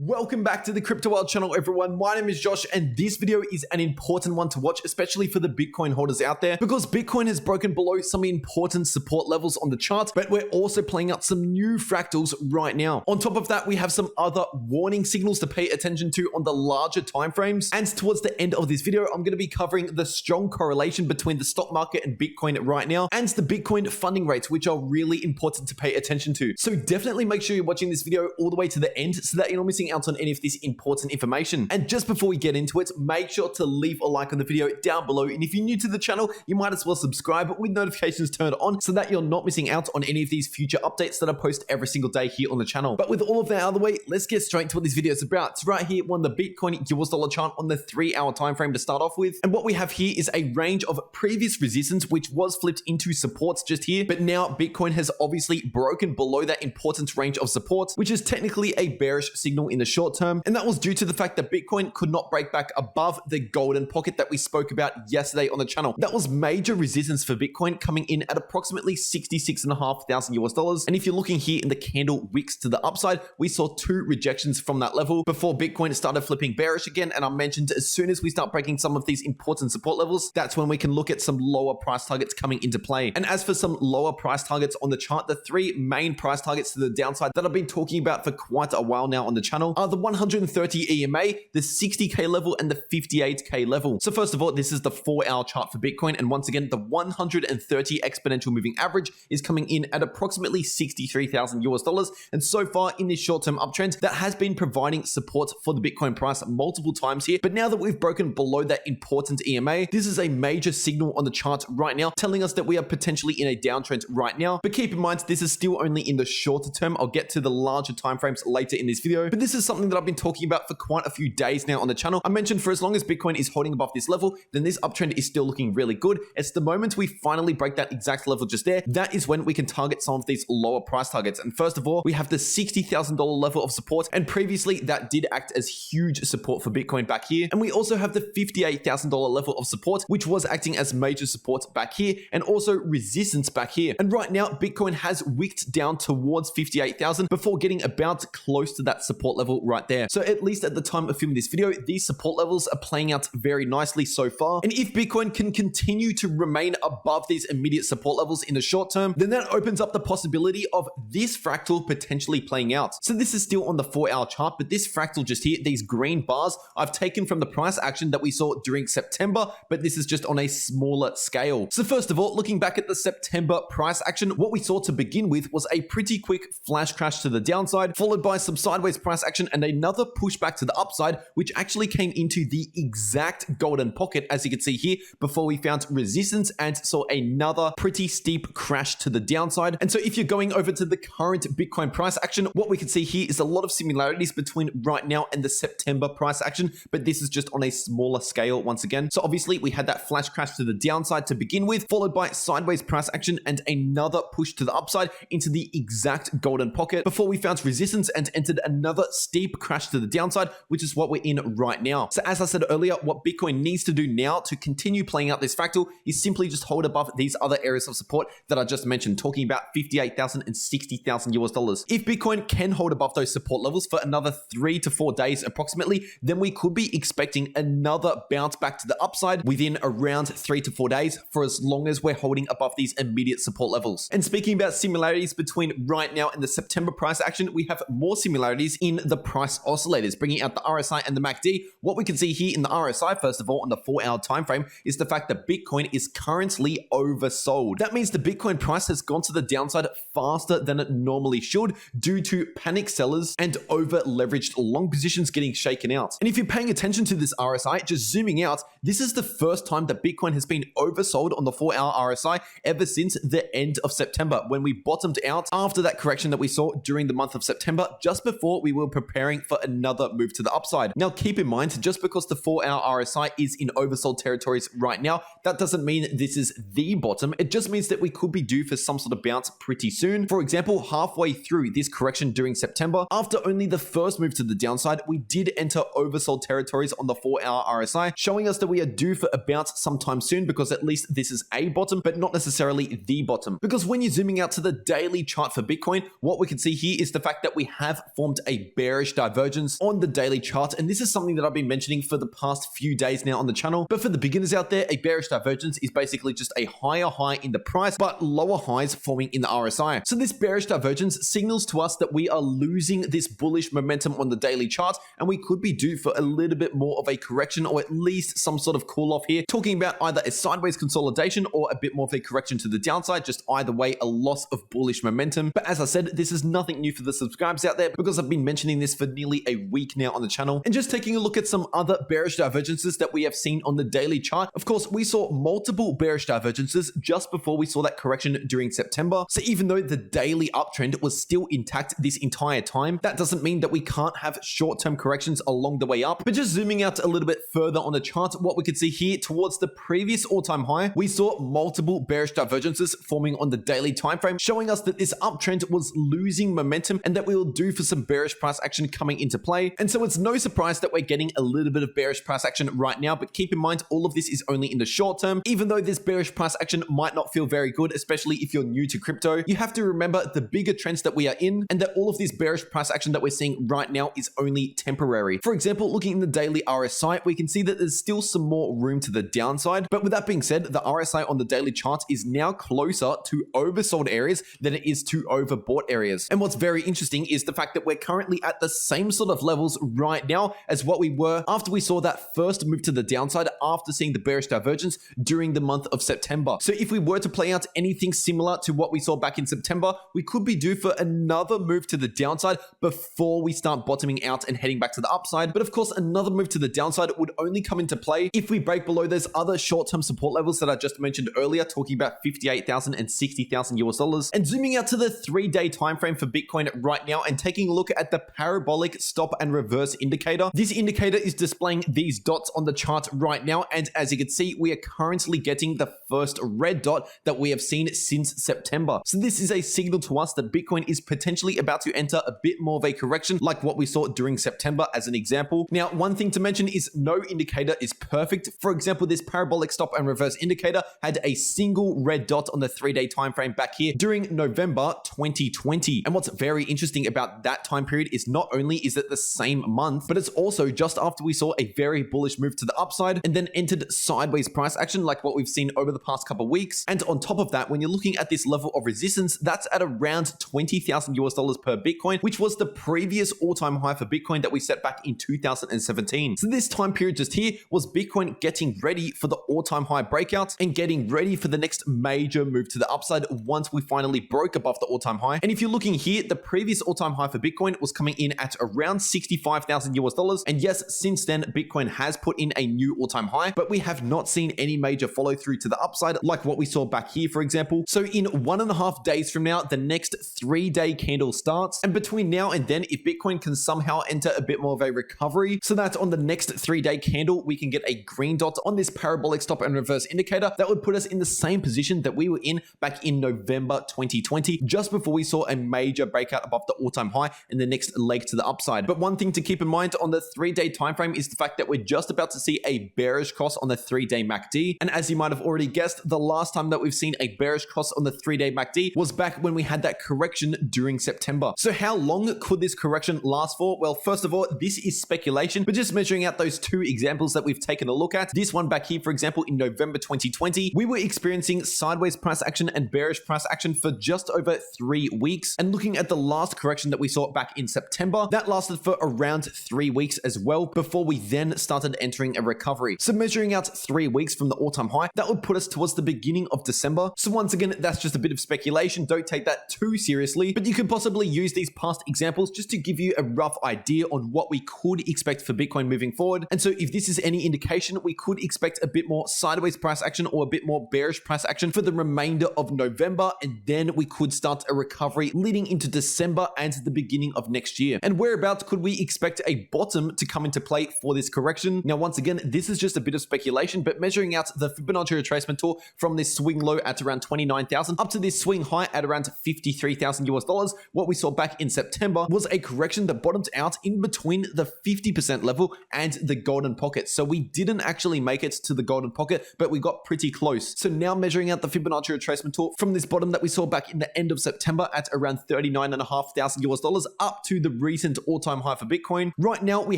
Welcome back to the Crypto World channel, everyone. My name is Josh, and this video is an important one to watch, especially for the Bitcoin holders out there, because Bitcoin has broken below some important support levels on the chart, but we're also playing out some new fractals right now. On top of that, we have some other warning signals to pay attention to on the larger timeframes. And towards the end of this video, I'm going to be covering the strong correlation between the stock market and Bitcoin right now, and the Bitcoin funding rates, which are really important to pay attention to. So definitely make sure you're watching this video all the way to the end so that you're not missing out on any of this important information. And just before we get into it, make sure to leave a like on the video down below. And if you're new to the channel, you might as well subscribe with notifications turned on so that you're not missing out on any of these future updates that I post every single day here on the channel. But with all of that out of the way, let's get straight to what this video is about. So right here, the Bitcoin US dollar chart on the 3-hour time frame to start off with. And what we have here is a range of previous resistance, which was flipped into supports just here. But now Bitcoin has obviously broken below that important range of support, which is technically a bearish signal in the short term. And that was due to the fact that Bitcoin could not break back above the golden pocket that we spoke about yesterday on the channel. That was major resistance for Bitcoin, coming in at approximately $66,500 US. And if you're looking here in the candle wicks to the upside, we saw 2 rejections from that level before Bitcoin started flipping bearish again. And I mentioned as soon as we start breaking some of these important support levels, that's when we can look at some lower price targets coming into play. And as for some lower price targets on the chart, the 3 main price targets to the downside that I've been talking about for quite a while now on the channel are the 130 EMA, the 60K level, and the 58K level. So first of all, this is the 4-hour chart for Bitcoin. And once again, the 130 exponential moving average is coming in at approximately $63,000 US. And so far in this short-term uptrend, that has been providing support for the Bitcoin price multiple times here. But now that we've broken below that important EMA, this is a major signal on the chart right now, telling us that we are potentially in a downtrend right now. But keep in mind, this is still only in the shorter term. I'll get to the larger timeframes later in this video. But this is something that I've been talking about for quite a few days now on the channel. I mentioned for as long as Bitcoin is holding above this level, then this uptrend is still looking really good. It's the moment we finally break that exact level just there, that is when we can target some of these lower price targets. And first of all, we have the $60,000 level of support. And previously that did act as huge support for Bitcoin back here. And we also have the $58,000 level of support, which was acting as major support back here and also resistance back here. And right now, Bitcoin has wicked down towards 58,000 before getting about close to that support level right there. So at least at the time of filming this video, these support levels are playing out very nicely so far. And if Bitcoin can continue to remain above these immediate support levels in the short term, then that opens up the possibility of this fractal potentially playing out. So this is still on the 4-hour chart, but this fractal just here, these green bars, I've taken from the price action that we saw during September, but this is just on a smaller scale. So first of all, looking back at the September price action, what we saw to begin with was a pretty quick flash crash to the downside, followed by some sideways price action and another pushback to the upside, which actually came into the exact golden pocket, as you can see here, before we found resistance and saw another pretty steep crash to the downside. And so if you're going over to the current Bitcoin price action, what we can see here is a lot of similarities between right now and the September price action, but this is just on a smaller scale once again. So obviously we had that flash crash to the downside to begin with, followed by sideways price action and another push to the upside into the exact golden pocket before we found resistance and entered another steep crash to the downside, which is what we're in right now. So as I said earlier, what Bitcoin needs to do now to continue playing out this fractal is simply just hold above these other areas of support that I just mentioned, talking about 58,000 and $60,000 US. If Bitcoin can hold above those support levels for another 3 to 4 days approximately, then we could be expecting another bounce back to the upside within around 3 to 4 days, for as long as we're holding above these immediate support levels. And speaking about similarities between right now and the September price action, we have more similarities in the price oscillators, bringing out the RSI and the MACD. What we can see here in the RSI, first of all, on the 4-hour time frame, is the fact that Bitcoin is currently oversold. That means the Bitcoin price has gone to the downside faster than it normally should due to panic sellers and over leveraged long positions getting shaken out. And if you're paying attention to this RSI, just zooming out, this is the first time that Bitcoin has been oversold on the 4-hour RSI ever since the end of September, when we bottomed out after that correction that we saw during the month of September, just before we were preparing for another move to the upside. Now, keep in mind, just because the 4-hour RSI is in oversold territories right now, that doesn't mean this is the bottom. It just means that we could be due for some sort of bounce pretty soon. For example, halfway through this correction during September, after only the first move to the downside, we did enter oversold territories on the 4-hour RSI, showing us that we are due for a bounce sometime soon, because at least this is a bottom, but not necessarily the bottom. Because when you're zooming out to the daily chart for Bitcoin, what we can see here is the fact that we have formed a bear bearish divergence on the daily chart. And this is something that I've been mentioning for the past few days now on the channel. But for the beginners out there, a bearish divergence is basically just a higher high in the price, but lower highs forming in the RSI. So this bearish divergence signals to us that we are losing this bullish momentum on the daily chart, and we could be due for a little bit more of a correction, or at least some sort of cool off here, talking about either a sideways consolidation or a bit more of a correction to the downside. Just either way, a loss of bullish momentum. But as I said, this is nothing new for the subscribers out there, because I've been mentioning this for nearly a week now on the channel. And just taking a look at some other bearish divergences that we have seen on the daily chart. Of course, we saw multiple bearish divergences just before we saw that correction during September. So even though the daily uptrend was still intact this entire time, that doesn't mean that we can't have short-term corrections along the way up. But just zooming out a little bit further on the chart, what we could see here towards the previous all-time high, we saw multiple bearish divergences forming on the daily time frame, showing us that this uptrend was losing momentum and that we will due for some bearish price action coming into play. And so it's no surprise that we're getting a little bit of bearish price action right now, but keep in mind, all of this is only in the short term. Even though this bearish price action might not feel very good, especially if you're new to crypto, you have to remember the bigger trends that we are in, and that all of this bearish price action that we're seeing right now is only temporary. For example, looking in the daily RSI, we can see that there's still some more room to the downside. But with that being said, the RSI on the daily chart is now closer to oversold areas than it is to overbought areas. And what's very interesting is the fact that we're currently at the same sort of levels right now as what we were after we saw that first move to the downside after seeing the bearish divergence during the month of September. So if we were to play out anything similar to what we saw back in September, we could be due for another move to the downside before we start bottoming out and heading back to the upside. But of course, another move to the downside would only come into play if we break below those other short-term support levels that I just mentioned earlier, talking about 58,000 and 60,000 US dollars. And zooming out to the 3-day time frame for Bitcoin right now and taking a look at the parabolic stop and reverse indicator. This indicator is displaying these dots on the chart right now, and as you can see, we are currently getting the first red dot that we have seen since September. So this is a signal to us that Bitcoin is potentially about to enter a bit more of a correction like what we saw during September as an example. Now, one thing to mention is no indicator is perfect. For example, this parabolic stop and reverse indicator had a single red dot on the 3-day time frame back here during November 2020. And what's very interesting about that time period is not only is it the same month, but it's also just after we saw a very bullish move to the upside and then entered sideways price action like what we've seen over the past couple of weeks. And on top of that, when you're looking at this level of resistance, that's at around 20,000 US dollars per Bitcoin, which was the previous all-time high for Bitcoin that we set back in 2017. So this time period just here was Bitcoin getting ready for the all-time high breakout and getting ready for the next major move to the upside once we finally broke above the all-time high. And if you're looking here, the previous all-time high for Bitcoin was coming in at around 65,000 US dollars. And yes, since then, Bitcoin has put in a new all-time high, but we have not seen any major follow through to the upside like what we saw back here, for example. So in 1.5 days from now, the next 3-day candle starts. And between now and then, if Bitcoin can somehow enter a bit more of a recovery, so that on the next 3-day candle, we can get a green dot on this parabolic stop and reverse indicator, that would put us in the same position that we were in back in November 2020, just before we saw a major breakout above the all-time high and the next leg to the upside. But one thing to keep in mind on the 3-day time frame is the fact that we're just about to see a bearish cross on the 3-day MACD. And as you might have already guessed, the last time that we've seen a bearish cross on the 3-day MACD was back when we had that correction during September. So how long could this correction last for? Well, first of all, this is speculation, but just measuring out those two examples that we've taken a look at, this one back here, for example, in November 2020, we were experiencing sideways price action and bearish price action for just over 3 weeks. And looking at the last correction that we saw back in September, that lasted for around 3 weeks as well, before we then started entering a recovery. So measuring out 3 weeks from the all-time high, that would put us towards the beginning of December. So once again, that's just a bit of speculation. Don't take that too seriously, but you could possibly use these past examples just to give you a rough idea on what we could expect for Bitcoin moving forward. And so if this is any indication, we could expect a bit more sideways price action or a bit more bearish price action for the remainder of November, and then we could start a recovery leading into December and the beginning of next year. And whereabouts could we expect a bottom to come into play for this correction? Now, once again, this is just a bit of speculation, but measuring out the Fibonacci retracement tool from this swing low at around 29,000 up to this swing high at around 53,000 US dollars, what we saw back in September was a correction that bottomed out in between the 50% level and the golden pocket. So we didn't actually make it to the golden pocket, but we got pretty close. So now measuring out the Fibonacci retracement tool from this bottom that we saw back in the end of September at around 39,500 US dollars up to the recent all-time high for Bitcoin. Right now, we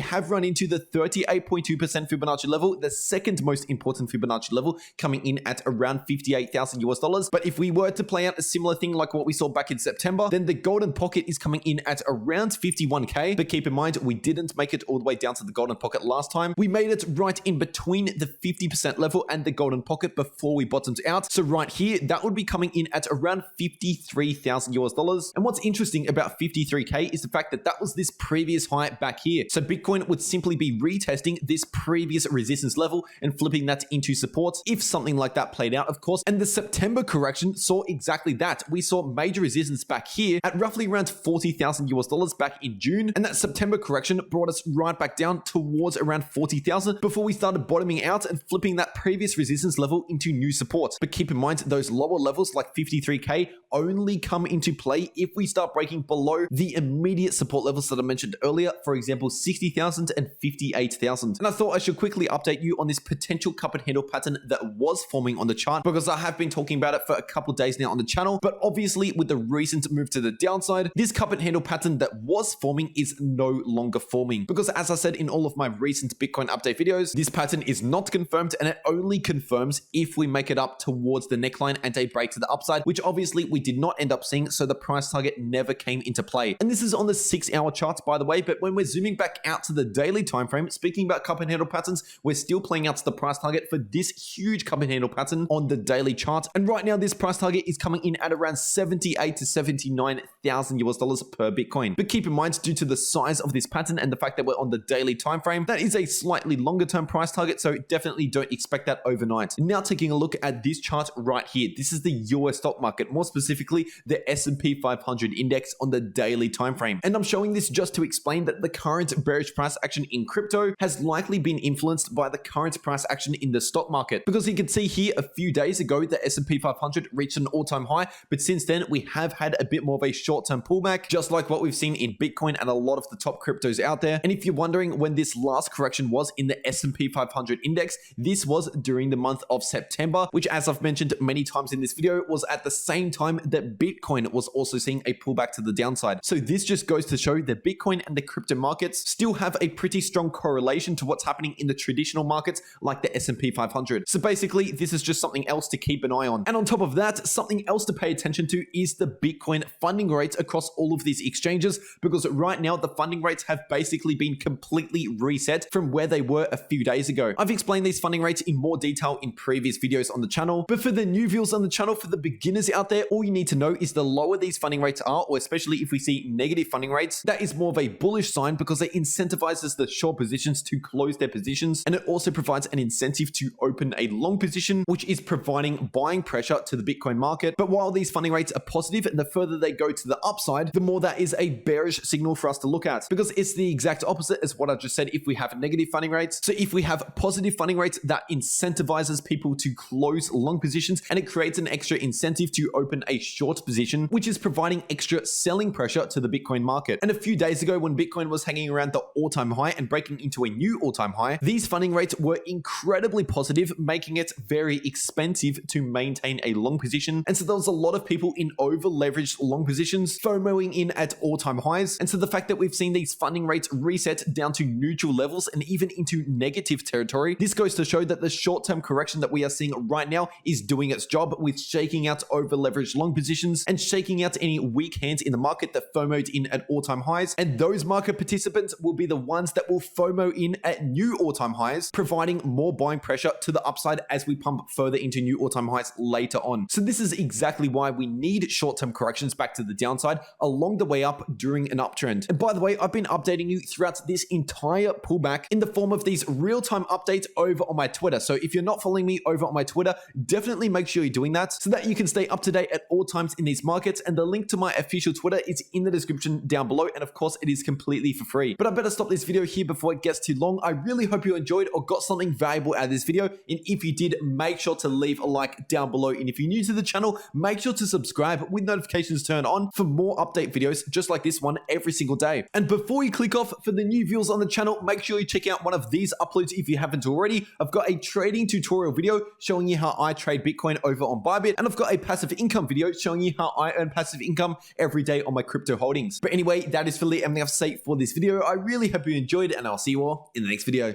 have run into the 38.2% Fibonacci level, the second most important Fibonacci level, coming in at around 58,000 US dollars. But if we were to play out a similar thing like what we saw back in September, then the golden pocket is coming in at around 51k. But keep in mind, we didn't make it all the way down to the golden pocket last time. We made it right in between the 50% level and the golden pocket before we bottomed out. So right here, that would be coming in at around 53,000 US dollars. And what's interesting about 53k is the fact that that was this previous high back here. So Bitcoin would simply be retesting this previous resistance level and flipping that into support if something like that played out, of course. And the September correction saw exactly that. We saw major resistance back here at roughly around 40,000 US dollars back in June. And that September correction brought us right back down towards around 40,000 before we started bottoming out and flipping that previous resistance level into new support. But keep in mind, those lower levels like 53k only come into play if we start breaking below the immediate support levels that I mentioned earlier, for example, 60,000 and 58,000. And I thought I should quickly update you on this potential cup and handle pattern that was forming on the chart, because I have been talking about it for a couple of days now on the channel. But obviously, with the recent move to the downside, this cup and handle pattern that was forming is no longer forming. Because as I said in all of my recent Bitcoin update videos, this pattern is not confirmed, and it only confirms if we make it up towards the neckline and a break to the upside, which obviously we did not end up seeing, so the price target never came into play. And this is on the 6-hour charts, by the way, but when we're zooming back out to the daily time frame, speaking about cup and handle patterns, we're still playing out to the price target for this huge cup and handle pattern on the daily chart. And right now, this price target is coming in at around 78 to 79,000 US dollars per Bitcoin. But keep in mind, due to the size of this pattern and the fact that we're on the daily time frame, that is a slightly longer term price target, so definitely don't expect that overnight. Now taking a look at this chart right here, this is the US stock market, more specifically the S&P 500 index on the daily time frame. And I'm showing this just to explain that the current bearish price action in crypto has likely been influenced by the current price action in the stock market. Because you can see here, a few days ago, the S&P 500 reached an all-time high, but since then we have had a bit more of a short-term pullback, just like what we've seen in Bitcoin and a lot of the top cryptos out there. And if you're wondering when this last correction was in the S&P 500 index, this was during the month of September, which, as I've mentioned many times in this video, was at the same time that Bitcoin was also seeing a pullback to the downside. So this just goes to show that Bitcoin and the crypto markets still have a pretty strong correlation to what's happening in the traditional markets like the S&P 500. So basically, this is just something else to keep an eye on. And on top of that, something else to pay attention to is the Bitcoin funding rates across all of these exchanges, because right now the funding rates have basically been completely reset from where they were a few days ago. I've explained these funding rates in more detail in previous videos on the channel, but for the new viewers on the channel, for the beginners out there, all you need to know is the lower these funding rates are, or especially if we see negative funding rates, that is more of a bullish sign, because it incentivizes the short positions to close their positions, and it also provides an incentive to open a long position, which is providing buying pressure to the Bitcoin market. But while these funding rates are positive, and the further they go to the upside, the more that is a bearish signal for us to look at, because it's the exact opposite as what I just said if we have negative funding rates. So if we have positive funding rates, that incentivizes people to close long positions, and it creates an extra incentive to open a short position, which is providing extra selling pressure to the Bitcoin market. And a few days ago, when Bitcoin was hanging around the all-time high and breaking into a new all-time high, these funding rates were incredibly positive, making it very expensive to maintain a long position. And so there was a lot of people in over-leveraged long positions FOMOing in at all-time highs. And so the fact that we've seen these funding rates reset down to neutral levels and even into negative territory, this goes to show that the short-term correction that we are seeing right now is doing its job with shaking out over-leveraged long positions and shaking out any weak hands in the market that FOMO'd in at all-time highs. And those market participants will be the ones that will FOMO in at new all-time highs, providing more buying pressure to the upside as we pump further into new all-time highs later on. So this is exactly why we need short-term corrections back to the downside along the way up during an uptrend. And by the way, I've been updating you throughout this entire pullback in the form of these real-time updates over on my Twitter. So if you're not following me over on my Twitter, definitely make sure you're doing that so that you can stay up to date at all times in these markets. And the link to my official Twitter is in the description down below. And of course, it is completely for free. But I better stop this video here before it gets too long. I really hope you enjoyed or got something valuable out of this video. And if you did, make sure to leave a like down below. And if you're new to the channel, make sure to subscribe with notifications turned on for more update videos just like this one every single day. And before you click off, for the new viewers on the channel, make sure you check out one of these uploads if you haven't already. I've got a trading tutorial video showing you how I trade Bitcoin over on Bybit, and I've got a passive income video showing you how I earn passive income every day on my crypto holdings. But anyway, that is fully everything I have to say for this video. I really hope you enjoyed it, and I'll see you all in the next video.